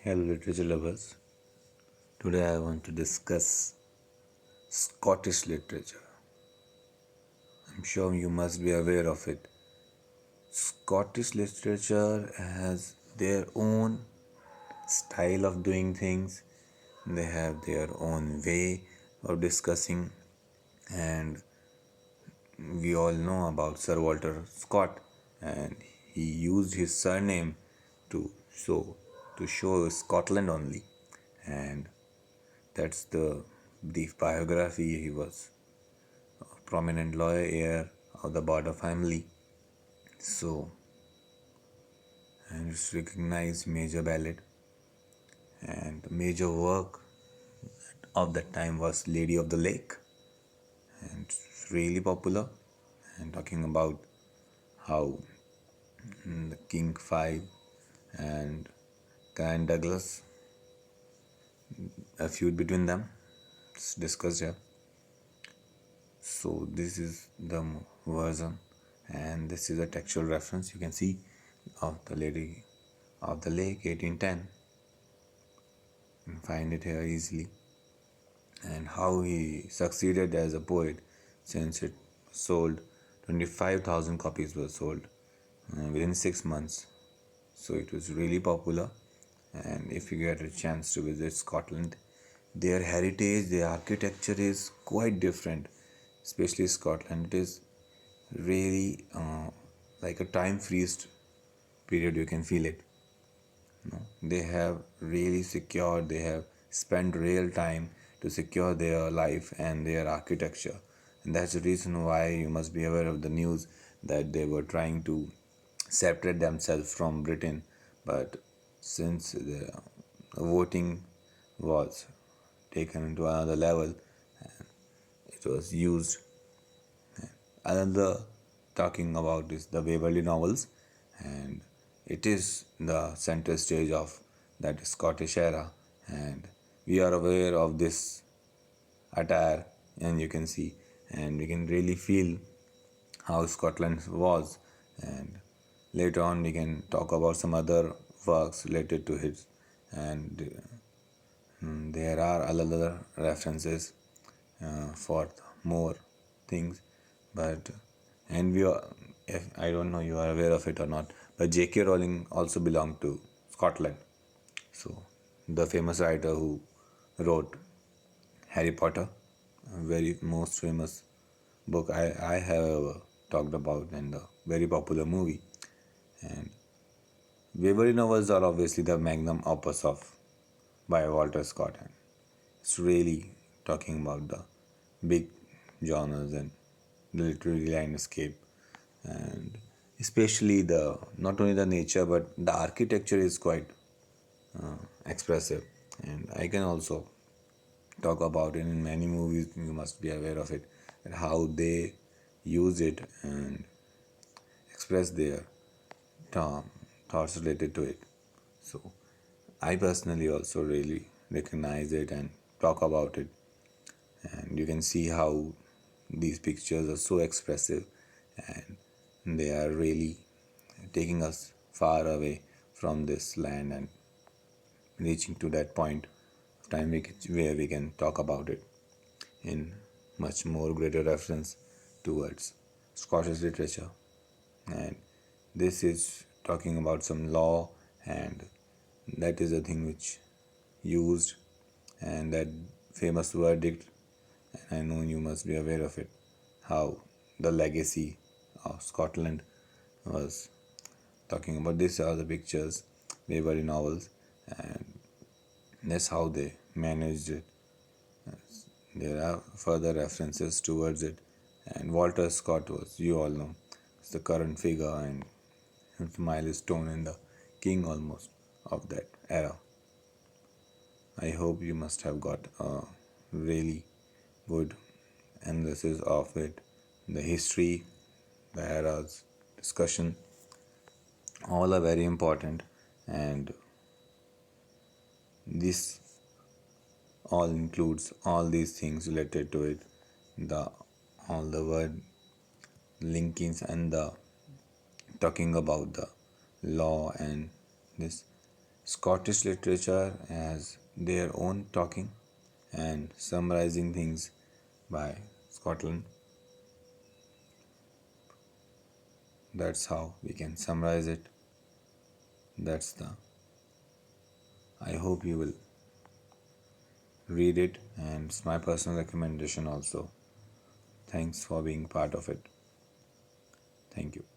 Hello, literature lovers. Today I want to discuss Scottish literature. I'm sure you must be aware of it. Scottish literature has their own style of doing things, they have their own way of discussing, and we all know about Sir Walter Scott, and he used his surname to show Scotland only, and that's the brief biography. He was a prominent lawyer heir of the Border family. So, and it's recognized major ballad, and the major work of that time was Lady of the Lake, and it's really popular. And talking about how the King Five and Guy Douglas, a feud between them, it's discussed here. So this is the version, and this is a textual reference you can see of the Lady of the Lake 1810. You can find it here easily, and how he succeeded as a poet since it sold 25,000 copies were sold within 6 months. So it was really popular, and if you get a chance to visit Scotland, their heritage, their architecture is quite different, especially Scotland. It is really like a time freezed period. You can feel it. They have really secured, they have spent real time to secure their life and their architecture, and that's the reason why you must be aware of the news that they were trying to separate themselves from Britain, but since the voting was taken to another level, it was used. Another talking about is the Waverley novels, and it is the center stage of that Scottish era, and we are aware of this attire, and you can see, and we can really feel how Scotland was, and later on we can talk about some other works related to it, and there are other references for more things, but and we are, if I don't know you are aware of it or not, but J.K. Rowling also belonged to Scotland. So the famous writer who wrote Harry Potter, a very most famous book I have ever talked about, and a very popular movie. And Waverley novels are obviously the magnum opus of by Walter Scott, and it's really talking about the big genres and the literary landscape, and especially the not only the nature but the architecture is quite expressive, and I can also talk about it in many movies. You must be aware of it, and how they use it and express their thoughts related to it. So I personally also really recognize it and talk about it, and you can see how these pictures are so expressive, and they are really taking us far away from this land and reaching to that point of time where we can talk about it in much more greater reference towards Scottish literature. And this is talking about some law, and that is a thing which used, and that famous verdict, and I know you must be aware of it, how the legacy of Scotland was talking about. These are the pictures, Waverley novels, and that's how they managed it. There are further references towards it, and Walter Scott was, you all know, is the current figure and milestone in the king almost of that era. I hope you must have got a really good analysis of it, the history, the eras, discussion, all are very important, and this all includes all these things related to it, the all the word linkings and the talking about the law and this. Scottish literature has their own talking and summarizing things by Scotland. That's how we can summarize it. That's the. I hope you will read it, and it's my personal recommendation also. Thanks for being part of it. Thank you.